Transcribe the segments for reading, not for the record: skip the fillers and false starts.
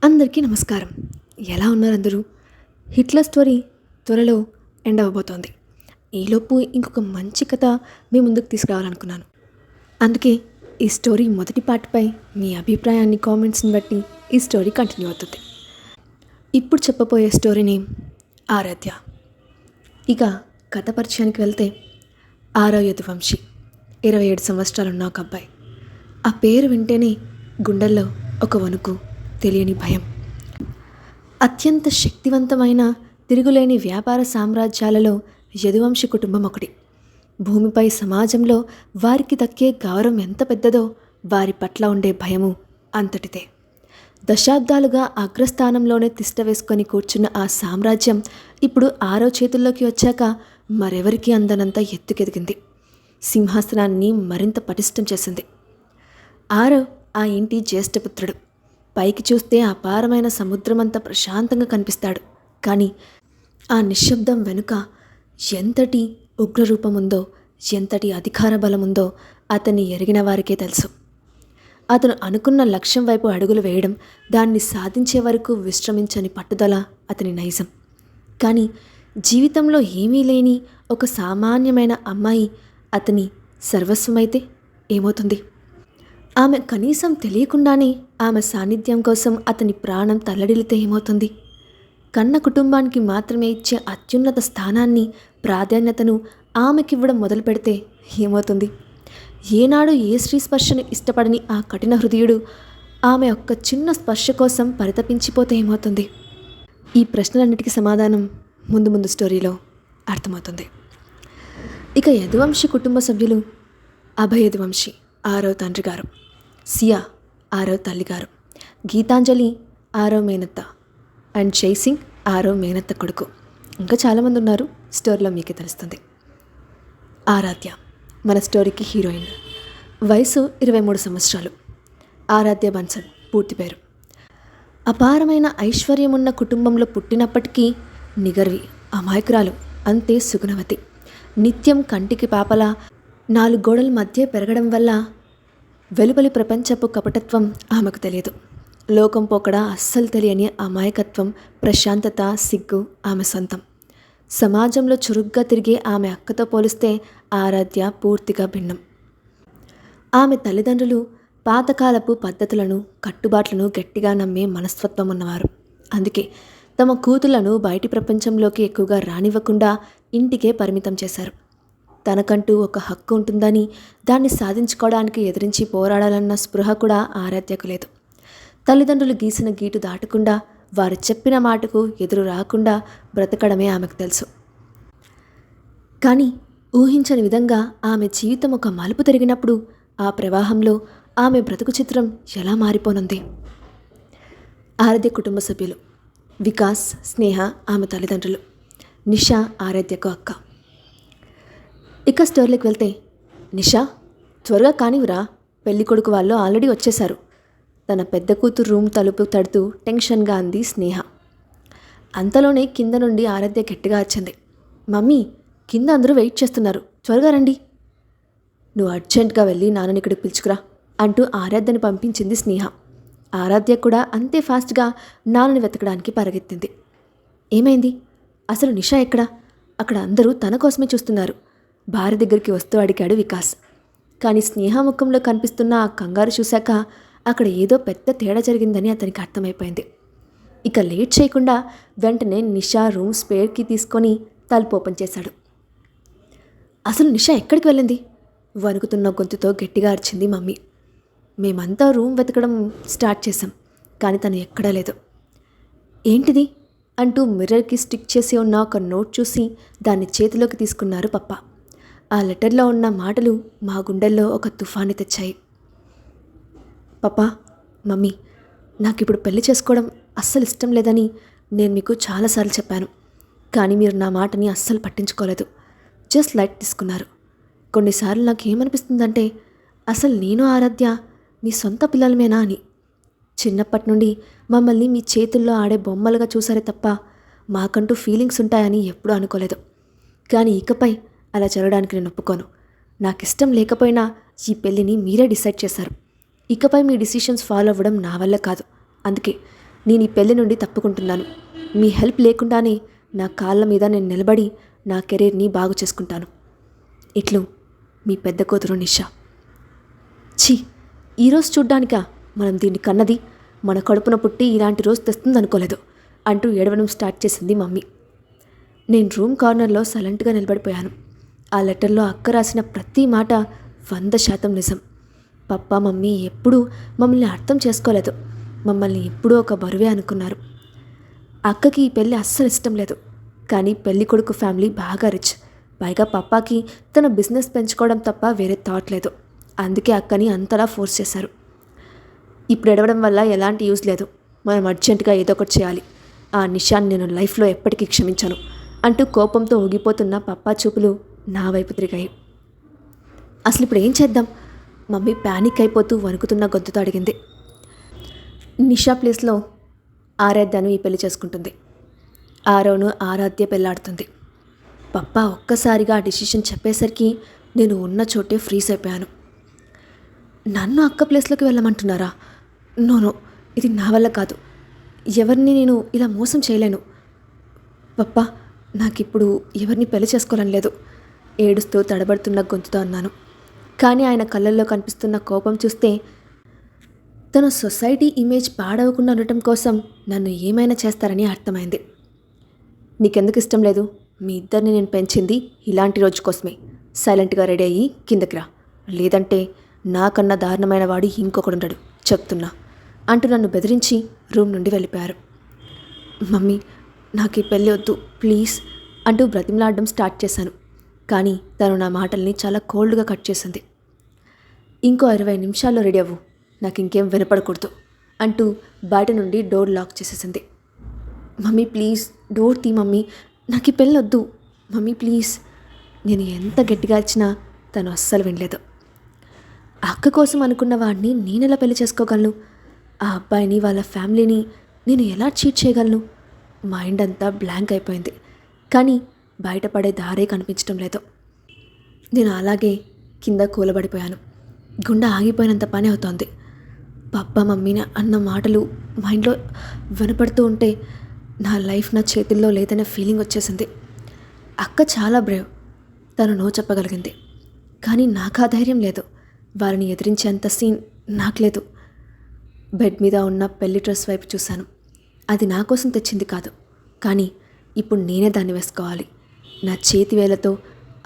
అందరికీ నమస్కారం. ఎలా ఉన్నారు అందరూ? హిట్లర్ స్టోరీ త్వరలో ఎండ్ అవ్వబోతోంది. ఈలోపు ఇంకొక మంచి కథ మీ ముందుకు తీసుకురావాలనుకున్నాను. అందుకే ఈ స్టోరీ మొదటి పార్ట్పై మీ అభిప్రాయాన్ని కామెంట్స్ని బట్టి ఈ స్టోరీ కంటిన్యూ అవుతుంది. ఇప్పుడు చెప్పబోయే స్టోరీ నేమ్ ఆరాధ్య. ఇక కథ పరిచయానికి వెళ్తే, 6వ యదువంశి, 27 సంవత్సరాలున్న ఒక అబ్బాయి. ఆ పేరు వింటేనే గుండెల్లో ఒక వణుకు, తెలియని భయం. అత్యంత శక్తివంతమైన తిరుగులేని వ్యాపార సామ్రాజ్యాలలో యదువంశి కుటుంబం ఒకటి. భూమిపై సమాజంలో వారికి దక్కే గౌరవం ఎంత పెద్దదో వారి పట్ల ఉండే భయము అంతటిదే. దశాబ్దాలుగా అగ్రస్థానంలోనే తిష్ట వేసుకొని కూర్చున్న ఆ సామ్రాజ్యం ఇప్పుడు 6వ చేతుల్లోకి వచ్చాక మరెవరికి అందనంత ఎత్తుకెదిగింది. సింహాసనాన్ని మరింత పటిష్టం చేసింది. 6 ఆ ఇంటి జ్యేష్ఠపుత్రుడు. పైకి చూస్తే అపారమైన సముద్రమంత ప్రశాంతంగా కనిపిస్తాడు. కానీ ఆ నిశ్శబ్దం వెనుక ఎంతటి ఉగ్రరూపముందో, ఎంతటి అధికార బలముందో అతన్ని ఎరిగిన వారికే తెలుసు. అతను అనుకున్న లక్ష్యం వైపు అడుగులు వేయడం, దాన్ని సాధించే వరకు విశ్రమించని పట్టుదల అతని నైజం. కానీ జీవితంలో ఏమీ లేని ఒక సామాన్యమైన అమ్మాయి అతని సర్వస్వమైతే ఏమవుతుంది? ఆమె కనీసం తెలియకుండానే ఆమె సాన్నిధ్యం కోసం అతని ప్రాణం తల్లడిల్లితే ఏమవుతుంది? కన్న కుటుంబానికి మాత్రమే ఇచ్చే అత్యున్నత స్థానాన్ని, ప్రాధాన్యతను ఆమెకివ్వడం మొదలు పెడితే ఏమవుతుంది? ఏనాడు ఏ స్త్రీ స్పర్శను ఇష్టపడని ఆ కఠిన హృదయుడు ఆమె ఒక్క చిన్న స్పర్శ కోసం పరితపించిపోతే ఏమవుతుంది? ఈ ప్రశ్నలన్నిటికీ సమాధానం ముందు ముందు స్టోరీలో అర్థమవుతుంది. ఇక యదువంశి కుటుంబ సభ్యులు: అభయ యదువంశి 6వ తండ్రి గారు, సియా 6వ తల్లిగారు, గీతాంజలి 6వ మేనత్త, అండ్ జైసింగ్ 6వ మేనత్త కొడుకు. ఇంకా చాలామంది ఉన్నారు, స్టోరీలో మీకే తెలుస్తుంది. ఆరాధ్య మన స్టోరీకి హీరోయిన్. వయసు 23 సంవత్సరాలు. ఆరాధ్య బన్సల్ పూర్తి పేరు. అపారమైన ఐశ్వర్యమున్న కుటుంబంలో పుట్టినప్పటికీ నిగర్వి, అమాయకురాలు, అంతే సుగుణవతి. నిత్యం కంటికి పాపలా 4 గోడల మధ్య పెరగడం వల్ల వెలుపలి ప్రపంచపు కపటత్వం ఆమెకు తెలియదు. లోకం పోకడ అస్సలు తెలియని అమాయకత్వం, ప్రశాంతత, సిగ్గు ఆమె సొంతం. సమాజంలో చురుగ్గా తిరిగే ఆమె అక్కతో పోలిస్తే ఆరాధ్య పూర్తిగా భిన్నం. ఆమె తల్లిదండ్రులు పాతకాలపు పద్ధతులను, కట్టుబాట్లను గట్టిగా నమ్మే మనస్తత్వం ఉన్నవారు. అందుకే తమ కూతుళ్లను బయటి ప్రపంచంలోకి ఎక్కువగా రానివ్వకుండా ఇంటికే పరిమితం చేశారు. తనకంటూ ఒక హక్కు ఉంటుందని, దాన్ని సాధించుకోవడానికి ఎదిరించి పోరాడాలన్న స్పృహ కూడా ఆరాధ్యకు లేదు. తల్లిదండ్రులు గీసిన గీటు దాటకుండా, వారు చెప్పిన మాటకు ఎదురు రాకుండా బ్రతకడమే ఆమెకు తెలుసు. కానీ ఊహించని విధంగా ఆమె జీవితం ఒక మలుపు తిరిగినప్పుడు ఆ ప్రవాహంలో ఆమె బ్రతుకు చిత్రం ఎలా మారిపోనుంది? ఆరాధ్య కుటుంబ సభ్యులు: వికాస్, స్నేహ ఆమె తల్లిదండ్రులు, నిషా ఆరాధ్యకు అక్క. ఇక స్టోరీలోకి వెళ్తే, నిషా త్వరగా కానివ్వరా, పెళ్లి కొడుకు వాళ్ళు ఆల్రెడీ వచ్చేశారు. తన పెద్ద కూతురు రూమ్ తలుపు తడుతూ టెన్షన్గా అంది స్నేహ. అంతలోనే కింద నుండి ఆరాధ్య గట్టిగా వచ్చింది. మమ్మీ, కింద అందరూ వెయిట్ చేస్తున్నారు, త్వరగా రండి. నువ్వు అర్జెంట్గా వెళ్ళి నాన్నని ఇక్కడికి పిలుచుకురా అంటూ ఆరాధ్యని పంపించింది స్నేహ. ఆరాధ్య కూడా అంతే ఫాస్ట్గా నాన్నని వెతకడానికి పరిగెత్తింది. ఏమైంది? అసలు నిషా ఎక్కడా? అక్కడ అందరూ తన కోసమే చూస్తున్నారు. భార్య దగ్గరికి వస్తూ అడిగాడు వికాస్. కానీ స్నేహ ముఖంలో కనిపిస్తున్న ఆ కంగారు చూశాక అక్కడ ఏదో పెద్ద తేడా జరిగిందని అతనికి అర్థమైపోయింది. ఇక లేట్ చేయకుండా వెంటనే నిషా రూమ్ స్పేర్కి తీసుకొని తలుపు ఓపెన్ చేశాడు. అసలు నిషా ఎక్కడికి వెళ్ళింది? వణుకుతున్న గొంతుతో గట్టిగా అరిచింది మమ్మీ. మేమంతా రూమ్ వెతకడం స్టార్ట్ చేశాం, కానీ తను ఎక్కడా లేదు. ఏంటిది అంటూ మిర్రర్కి స్టిక్ చేసి ఉన్న ఒక నోట్ చూసి దాన్ని చేతిలోకి తీసుకున్నారు పప్ప. ఆ లెటర్లో ఉన్న మాటలు మా గుండెల్లో ఒక తుఫాన్ని తెచ్చాయి. పప్పా, మమ్మీ, నాకిప్పుడు పెళ్లి చేసుకోవడం అస్సలు ఇష్టం లేదని నేను మీకు చాలాసార్లు చెప్పాను. కానీ మీరు నా మాటని అస్సలు పట్టించుకోలేదు. జస్ట్ లైట్ తీసుకున్నారు. కొన్నిసార్లు నాకు ఏమనిపిస్తుందంటే, అసలు నేను ఆరాధ్య మీ సొంత పిల్లలమేనా అని. చిన్నప్పటి నుండి మమ్మల్ని మీ చేతుల్లో ఆడే బొమ్మలుగా చూసారే తప్ప మాకంటూ ఫీలింగ్స్ ఉంటాయని ఎప్పుడూ అనుకోలేదు. కానీ ఇకపై అలా జరగడానికి నేను ఒప్పుకోను. నాకు ఇష్టం లేకపోయినా ఈ పెళ్ళిని మీరే డిసైడ్ చేశారు. ఇకపై మీ డిసిషన్స్ ఫాలో అవ్వడం నా వల్ల కాదు. అందుకే నేను ఈ పెళ్లి నుండి తప్పుకుంటున్నాను. మీ హెల్ప్ లేకుండానే నా కాళ్ళ మీద నేను నిలబడి నా కెరీర్ని బాగు చేసుకుంటాను. ఇట్లు మీ పెద్ద కూతురు నిషా. ఛీ, ఈరోజు చూడ్డానికా మనం దీన్ని కన్నది? మన కడుపున పుట్టి ఇలాంటి రోజు తెస్తుందనుకోలేదు అంటూ ఏడవడం స్టార్ట్ చేసింది మమ్మీ. నేను రూమ్ కార్నర్లో సైలెంట్గా నిలబడిపోయాను. ఆ లెటర్లో అక్క రాసిన ప్రతి మాట 100% నిజం. పప్పా మమ్మీ ఎప్పుడూ మమ్మల్ని అర్థం చేసుకోలేదు. మమ్మల్ని ఎప్పుడూ ఒక బరువే అనుకున్నారు. అక్కకి ఈ పెళ్ళి అస్సలు ఇష్టం లేదు. కానీ పెళ్లి కొడుకు ఫ్యామిలీ బాగా రిచ్. పైగా పప్పాకి తన బిజినెస్ పెంచుకోవడం తప్ప వేరే థాట్ లేదు. అందుకే అక్కని అంతలా ఫోర్స్ చేశారు. ఇప్పుడు ఎడవడం వల్ల ఎలాంటి యూజ్ లేదు. మనం అర్జెంటుగా ఏదో ఒకటి చేయాలి. ఆ నిషాన్ని నేను లైఫ్లో ఎప్పటికీ క్షమించను అంటూ కోపంతో ఊగిపోతున్న పప్పా చూపులు నా వైపు తిరిగాయి. అసలు ఇప్పుడు ఏం చేద్దాం? మమ్మీ ప్యానిక్ అయిపోతూ వణుకుతున్న గొంతుతో అడిగింది. నిషా ప్లేస్లో ఆరాధ్యను ఈ పెళ్లి చేసుకుంటుంది. ఆరవను ఆరాధ్య పెళ్ళాడుతుంది. పప్పా ఒక్కసారిగా ఆ డిసిషన్ చెప్పేసరికి నేను ఉన్న చోటే ఫ్రీజ్ అయిపోయాను. నన్ను అక్క ప్లేస్లోకి వెళ్ళమంటున్నారా? నో, ఇది నా వల్ల కాదు. ఎవరిని నేను ఇలా మోసం చేయలేను. పప్పా, నాకిప్పుడు ఎవరిని పెళ్లి చేసుకోవాలని లేదు. ఏడుస్తూ తడబడుతున్న గొంతుతో అన్నాను. కానీ ఆయన కళ్ళల్లో కనిపిస్తున్న కోపం చూస్తే తన సొసైటీ ఇమేజ్ పాడవకుండా ఉండటం కోసం నన్ను ఏమైనా చేస్తారని అర్థమైంది. నీకెందుకు ఇష్టం లేదు? మీ ఇద్దరిని నేను పెంచింది ఇలాంటి రోజు కోసమే. సైలెంట్గా రెడీ అయ్యి కిందకి రా, లేదంటే నాకన్నా దారుణమైన వాడు ఇంకొకడుండడు చెప్తున్నా అంటూ నన్ను బెదిరించి రూమ్ నుండి వెళ్ళిపోయారు. మమ్మీ, నాకు ఈ పెళ్ళి వద్దు ప్లీజ్ అంటూ బ్రతిమలాడడం స్టార్ట్ చేశాను. కానీ తను నా మాటల్ని చాలా కోల్డ్గా కట్ చేసింది. ఇంకో 20 నిమిషాల్లో రెడీ అవ్వు, నాకు ఇంకేం వినపడకూడదు అంటూ బయట నుండి డోర్ లాక్ చేసేసింది. మమ్మీ ప్లీజ్ డోర్ తీ మమ్మీ, నాకు ఈ పెళ్ళి వద్దు మమ్మీ ప్లీజ్. నేను ఎంత గట్టిగా ఇచ్చినా తను అస్సలు వినలేదు. అక్క కోసం అనుకున్న వాడిని నేనెలా పెళ్లి చేసుకోగలను? ఆ అబ్బాయిని వాళ్ళ ఫ్యామిలీని నేను ఎలా చీట్ చేయగలను? మైండ్ అంతా బ్లాంక్ అయిపోయింది. కానీ బయటపడే దారే కనిపించడం లేదు. నేను అలాగే కింద కూలబడిపోయాను. గుండె ఆగిపోయినంత పని అవుతోంది. పప్పా మమ్మీని అన్న మాటలు మైండ్లో వినపడుతూ ఉంటే నా లైఫ్ నా చేతుల్లో లేదనే ఫీలింగ్ వచ్చేసింది. అక్క చాలా బ్రేవ్. తను నో చెప్పగలిగింది. కానీ నాకు ఆ ధైర్యం లేదు. వారిని ఎదిరించేంత సీన్ నాకు లేదు. బెడ్ మీద ఉన్న పెళ్లి డ్రెస్ వైపు చూశాను. అది నా కోసం తెచ్చింది కాదు. కానీ ఇప్పుడు నేనే దాన్ని వేసుకోవాలి. నా చేతి వేలతో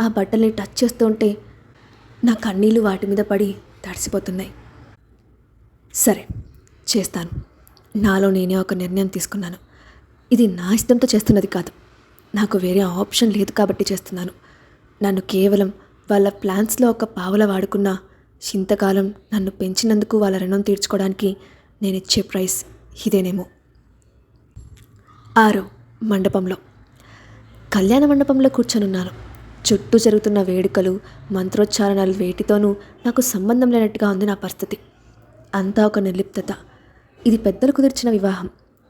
ఆ బట్టల్ని టచ్ చేస్తూ ఉంటే నా కన్నీళ్ళు వాటి మీద పడి తడిసిపోతున్నాయి. సరే, చేస్తాను. నాలో నేనే ఒక నిర్ణయం తీసుకున్నాను. ఇది నా ఇష్టంతో చేస్తున్నది కాదు. నాకు వేరే ఆప్షన్ లేదు కాబట్టి చేస్తున్నాను. నన్ను కేవలం వాళ్ళ ప్లాన్స్లో ఒక పావలా వాడుకున్న ఇంతకాలం నన్ను పెంచినందుకు వాళ్ళ రుణం తీర్చుకోవడానికి నేను ఇచ్చే ప్రైస్ ఇదేనేమో. 6 మండపంలో. కళ్యాణ మండపంలో కూర్చొనున్నాను. చుట్టూ జరుగుతున్న వేడుకలు, మంత్రోచ్చారణలు వేటితోనూ నాకు సంబంధం లేనట్టుగా ఉంది నా పరిస్థితి. అంతా ఒక నిర్లిప్తత. ఇది పెద్దలు కుదిర్చిన వివాహం.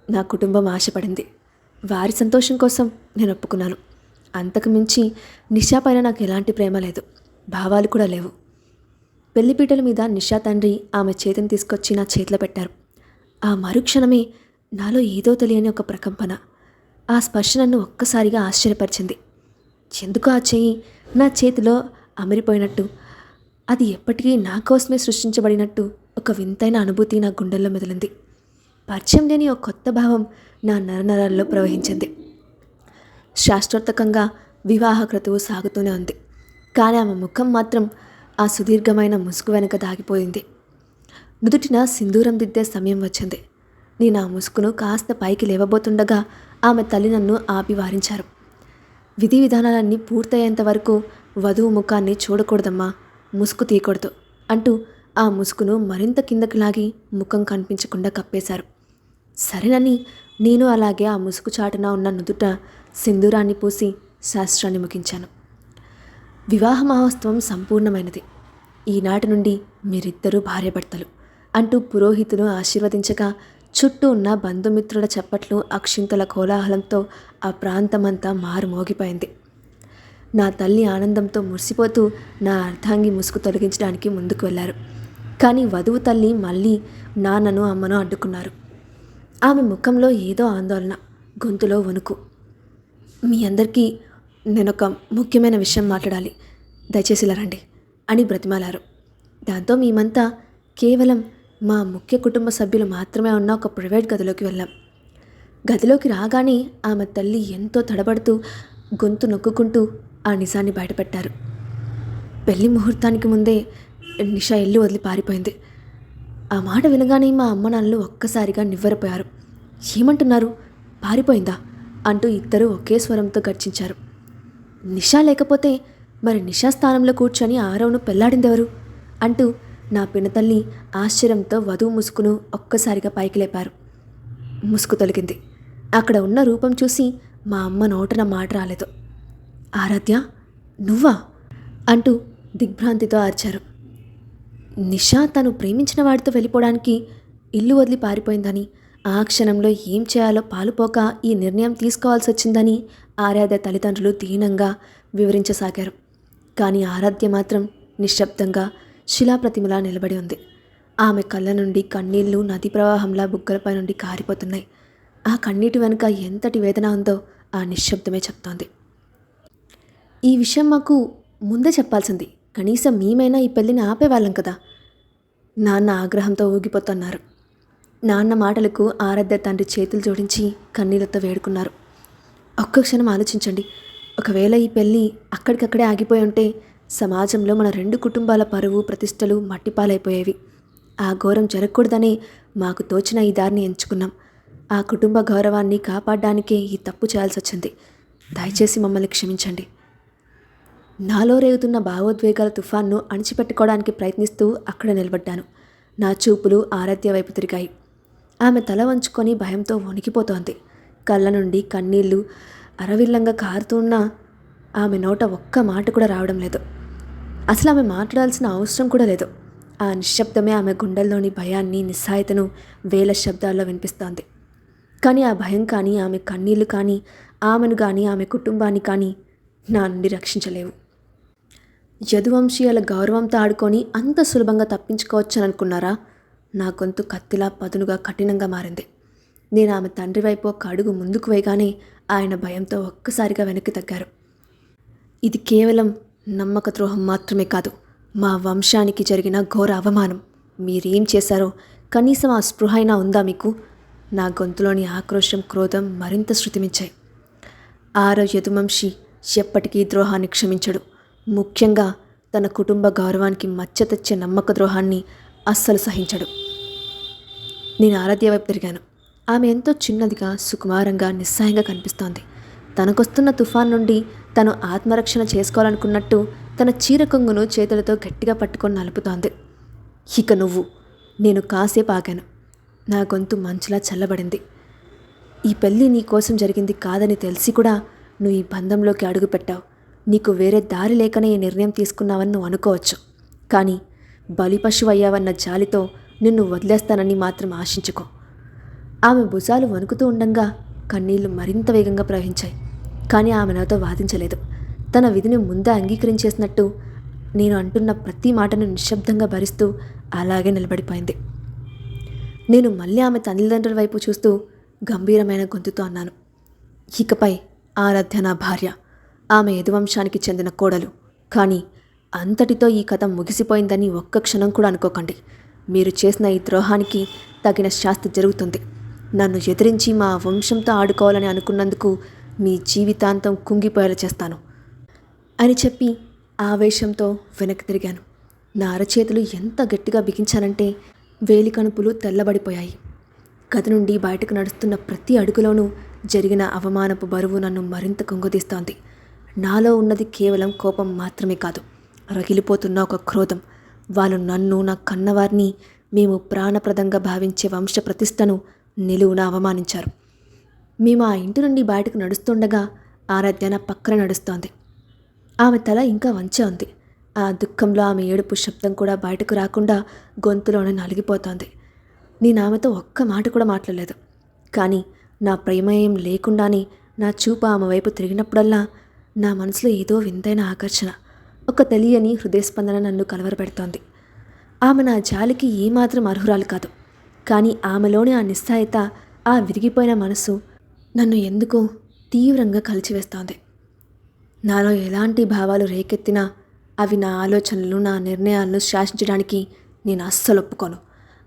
నా కుటుంబం ఆశపడింది. వారి సంతోషం కోసం నేను ఒప్పుకున్నాను. అంతకు మించి నిషా పైన నాకు ఎలాంటి ప్రేమ లేదు, భావాలు కూడా లేవు. పెళ్లిపీటల మీద నిషా తండ్రి ఆమె చేతిని తీసుకొచ్చి నా చేతిలో పెట్టారు. ఆ మరుక్షణమే నాలో ఏదో తెలియని ఒక ప్రకంపన. ఆ స్పర్శ నన్ను ఒక్కసారిగా ఆశ్చర్యపరిచింది. ఎందుకు ఆ చెయ్యి నా చేతిలో అమిరిపోయినట్టు, అది ఎప్పటికీ నా కోసమే సృష్టించబడినట్టు ఒక వింతైన అనుభూతి నా గుండెల్లో మెదిలింది. పరిచయం లేని ఒక కొత్త భావం నా నరనరాల్లో ప్రవహించింది. శాస్త్రోక్తంగా వివాహ క్రతువు సాగుతూనే ఉంది. కానీ ఆమె ముఖం మాత్రం ఆ సుదీర్ఘమైన ముసుగు వెనుక దాగిపోయింది. నుదుటిన సింధూరం దిద్దే సమయం వచ్చింది. నేను ఆ ముసుగును కాస్త పైకి లేవబోతుండగా ఆమె తల్లి నన్ను ఆపి వారించారు. విధి విధానాలన్నీ పూర్తయ్యేంత వరకు వధువు ముఖాన్ని చూడకూడదమ్మా, ముసుగు తీయకూడదు అంటూ ఆ ముసుగును మరింత కిందకి లాగి ముఖం కనిపించకుండా కప్పేశారు. సరేనని నేను అలాగే ఆ ముసుగు చాటున ఉన్న నుదుట సింధూరాన్ని పూసి శాస్త్రాన్ని ముగించాను. వివాహ మహోత్సవం సంపూర్ణమైనది. ఈనాటి నుండి మీరిద్దరూ భార్యాభర్తలు అంటూ పురోహితులు ఆశీర్వదించగా చుట్టూ ఉన్న బంధుమిత్రుల చప్పట్లు, అక్షింతల కోలాహలంతో ఆ ప్రాంతమంతా మారుమోగిపోయింది. నా తల్లి ఆనందంతో మురిసిపోతూ నా అర్ధాంగి ముసుగు తొలగించడానికి ముందుకు వెళ్ళారు. కానీ వధువు తల్లి మళ్ళీ నాన్నను అమ్మను అడ్డుకున్నారు. ఆమె ముఖంలో ఏదో ఆందోళన, గొంతులో వణుకు. మీ అందరికీ నేనొక ముఖ్యమైన విషయం మాట్లాడాలి, దయచేసి ఇలా రండి అని బ్రతిమాలారు. దాంతో మేమంతా కేవలం మా ముఖ్య కుటుంబ సభ్యులు మాత్రమే ఉన్న ఒక ప్రైవేట్ గదిలోకి వెళ్ళాం. గదిలోకి రాగానే ఆమె తల్లి ఎంతో తడబడుతూ గొంతు నొక్కుకుంటూ ఆ నిజాన్ని బయటపెట్టారు. పెళ్లి ముహూర్తానికి ముందే నిషా ఇల్లు వదిలి పారిపోయింది. ఆ మాట వినగానే మా అమ్మ నాన్నలు ఒక్కసారిగా నివ్వెరపోయారు. ఏమంటున్నారు, పారిపోయిందా అంటూ ఇద్దరూ ఒకే స్వరంతో గర్జించారు. నిషా లేకపోతే మరి నిషా స్థానంలో కూర్చొని ఆరవను పెళ్లాడిందెవరు అంటూ నా పినతల్లి ఆశ్చర్యంతో వధువు ముసుగును ఒక్కసారిగా పైకి లేపారు. ముసుగు తొలగింది. అక్కడ ఉన్న రూపం చూసి మా అమ్మ నోటన మాట రాలేదు. ఆరాధ్య, నువ్వా అంటూ దిగ్భ్రాంతితో అరిచారు. నిషా తను ప్రేమించిన వాడితో వెళ్ళిపోవడానికి ఇల్లు వదిలి పారిపోయిందని, ఆ క్షణంలో ఏం చేయాలో పాలుపోక ఈ నిర్ణయం తీసుకోవాల్సి వచ్చిందని ఆరాధ్య తల్లిదండ్రులు దీనంగా వివరించసాగారు. కానీ ఆరాధ్య మాత్రం నిశ్శబ్దంగా శిలాప్రతిమలా నిలబడి ఉంది. ఆమె కళ్ళ నుండి కన్నీళ్లు నది ప్రవాహంలా బుగ్గలపై నుండి కారిపోతున్నాయి. ఆ కన్నీటి వెనుక ఎంతటి వేదన ఉందో ఆ నిశ్శబ్దమే చెప్తోంది. ఈ విషయం మాకు ముందే చెప్పాల్సింది, కనీసం మేమైనా ఈ పెళ్ళిని ఆపేవాళ్ళం కదా. నాన్న ఆగ్రహంతో ఊగిపోతున్నారు. నాన్న మాటలకు ఆరాధ్య తండ్రి చేతులు జోడించి కన్నీళ్లతో వేడుకున్నారు. ఒక్క క్షణం ఆలోచించండి. ఒకవేళ ఈ పెళ్ళి అక్కడికక్కడే ఆగిపోయి ఉంటే సమాజంలో మన 2 కుటుంబాల పరువు ప్రతిష్టలు మట్టిపాలైపోయేవి. ఆ ఘోరం జరగకూడదనే మాకు తోచిన ఈ దారిని ఎంచుకున్నాం. ఆ కుటుంబ గౌరవాన్ని కాపాడడానికే ఈ తప్పు చేయాల్సి వచ్చింది. దయచేసి మమ్మల్ని క్షమించండి. నాలో రేగుతున్న భావోద్వేగాల తుఫాన్ను అణిచిపెట్టుకోవడానికి ప్రయత్నిస్తూ అక్కడ నిలబడ్డాను. నా చూపులు ఆరాధ్య వైపు తిరిగాయి. ఆమె తల వంచుకొని భయంతో వణికిపోతోంది. కళ్ళ నుండి కన్నీళ్లు అరవిల్లంగా కారుతున్నా ఆమె నోట ఒక్క మాట కూడా రావడం లేదు. అసలు ఆమె మాట్లాడాల్సిన అవసరం కూడా లేదు. ఆ నిశ్శబ్దమే ఆమె గుండెల్లోని భయాన్ని, నిస్సహాయతను వేల శబ్దాల్లో వినిపిస్తోంది. కానీ ఆ భయం కానీ, ఆమె కన్నీళ్లు కానీ, ఆమెను కానీ, ఆమె కుటుంబాన్ని కానీ నా నుండి రక్షించలేవు. యదువంశీయుల గౌరవంతో ఆడుకొని అంత సులభంగా తప్పించుకోవచ్చని అనుకున్నారా? నా గొంతు కత్తిలా పదునుగా కఠినంగా మారింది. నేను ఆమె తండ్రి వైపు ఒక అడుగు ముందుకు వేయగానే ఆయన భయంతో ఒక్కసారిగా వెనక్కి తగ్గారు. ఇది కేవలం నమ్మక ద్రోహం మాత్రమే కాదు, మా వంశానికి జరిగిన ఘోర అవమానం. మీరేం చేశారో కనీసం ఆ స్పృహ అయినా ఉందా మీకు? నా గొంతులోని ఆక్రోశం, క్రోధం మరింత శృతిమించాయి. ఆరో యదువంశీ ఎప్పటికీ ద్రోహాన్ని క్షమించడు. ముఖ్యంగా తన కుటుంబ గౌరవానికి మచ్చ తెచ్చే నమ్మక ద్రోహాన్ని అస్సలు సహించడు. నేను ఆరాధ్య వైపు తిరిగాను. ఆమె ఎంతో చిన్నదిగా, సుకుమారంగా, నిస్సహాయంగా కనిపిస్తోంది. తనకొస్తున్న తుఫాన్ నుండి తను ఆత్మరక్షణ చేసుకోవాలనుకున్నట్టు తన చీర కొంగును చేతులతో గట్టిగా పట్టుకొని నలుపుతోంది. ఇక నువ్వు. నేను కాసేపు ఆగాను. నా గొంతు మంచులా చల్లబడింది. ఈ పెళ్ళి నీ కోసం జరిగింది కాదని తెలిసి కూడా నువ్వు ఈ బంధంలోకి అడుగుపెట్టావు. నీకు వేరే దారి లేకనే ఈ నిర్ణయం తీసుకున్నావని నువ్వు అనుకోవచ్చు. కానీ బలిపశువు అయ్యావన్న జాలితో నిన్ను వదిలేస్తానని మాత్రం ఆశించుకో. ఆమె భుజాలు వణుకుతూ ఉండంగా కన్నీళ్లు మరింత వేగంగా ప్రవహించాయి. కానీ ఆమె నాతో వాదించలేదు. తన విధిని ముందే అంగీకరించేసినట్టు నేను అంటున్న ప్రతి మాటను నిశ్శబ్దంగా భరిస్తూ అలాగే నిలబడిపోయింది. నేను మళ్ళీ ఆమె తల్లిదండ్రుల వైపు చూస్తూ గంభీరమైన గొంతుతో అన్నాను, ఇకపై ఆరాధ్య నా భార్య, ఆమె యదువంశానికి చెందిన కోడలు. కానీ అంతటితో ఈ కథ ముగిసిపోయిందని ఒక్క క్షణం కూడా అనుకోకండి. మీరు చేసిన ఈ ద్రోహానికి తగిన శాస్తి జరుగుతుంది. నన్ను ఎదిరించి మా వంశంతో ఆడుకోవాలని అనుకున్నందుకు మీ జీవితాంతం కుంగిపోయేలా చేస్తాను అని చెప్పి ఆవేశంతో వెనక్కి తిరిగాను. నా అరచేతులు ఎంత గట్టిగా బిగించానంటే వేలికణుపులు తెల్లబడిపోయాయి. గది నుండి బయటకు నడుస్తున్న ప్రతి అడుగులోనూ జరిగిన అవమానపు బరువు నన్ను మరింత కుంగదీస్తోంది. నాలో ఉన్నది కేవలం కోపం మాత్రమే కాదు, రగిలిపోతున్న ఒక క్రోధం. వాళ్ళు నన్ను, నా కన్నవారిని, మేము ప్రాణప్రదంగా భావించే వంశ ప్రతిష్టను నిలువున అవమానించారు. మేము ఆ ఇంటి నుండి బయటకు నడుస్తుండగా ఆరాధ్య నా పక్కన నడుస్తోంది. ఆమె తల ఇంకా వంచే ఉంది. ఆ దుఃఖంలో ఆమె ఏడుపు శబ్దం కూడా బయటకు రాకుండా గొంతులోనే నలిగిపోతోంది. నేను ఆమెతో ఒక్క మాట కూడా మాట్లాడలేదు. కానీ నా ప్రమేయం లేకుండానే నా చూపు ఆమె వైపు తిరిగినప్పుడల్లా నా మనసులో ఏదో వింతైన ఆకర్షణ, ఒక తెలియని హృదయస్పందన నన్ను కలవరపెడుతోంది. ఆమె నా జాలికి ఏమాత్రం అర్హురాలు కాదు. కానీ ఆమెలోని ఆ నిస్సహాయత, ఆ విరిగిపోయిన మనసు నన్ను ఎందుకో తీవ్రంగా కలిచివేస్తోంది. నాలో ఎలాంటి భావాలు రేకెత్తినా అవి నా ఆలోచనలు, నా నిర్ణయాలను శాసించడానికి నేను అస్సలు ఒప్పుకోను.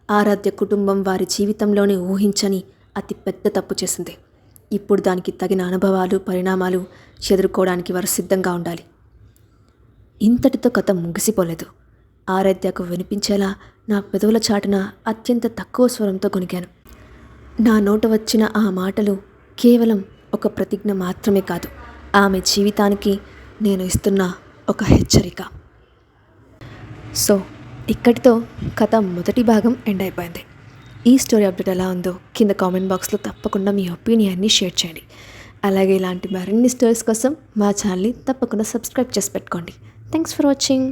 ఆరాధ్య కుటుంబం వారి జీవితంలోనే ఊహించని అతి పెద్ద తప్పు చేసింది. ఇప్పుడు దానికి తగిన అనుభవాలు, పరిణామాలు ఎదుర్కోవడానికి వారు సిద్ధంగా ఉండాలి. ఇంతటితో కథ ముగిసిపోలేదు. ఆరాధ్యకు వినిపించేలా నా పెదవుల చాటున అత్యంత తక్కువ స్వరంతో కొనిగాను. నా నోట వచ్చిన ఆ మాటలు కేవలం ఒక ప్రతిజ్ఞ మాత్రమే కాదు, ఆమె జీవితానికి నేను ఇస్తున్న ఒక హెచ్చరిక. సో ఇక్కడితో కథ మొదటి భాగం ఎండ్ అయిపోయింది. ఈ స్టోరీ అప్డేట్ ఎలా ఉందో కింద కామెంట్ బాక్స్లో తప్పకుండా మీ ఒపీనియన్ని షేర్ చేయండి. అలాగే ఇలాంటి మరిన్ని స్టోరీస్ కోసం మా ఛానల్ని తప్పకుండా సబ్స్క్రైబ్ చేసి పెట్టుకోండి. Thanks for watching.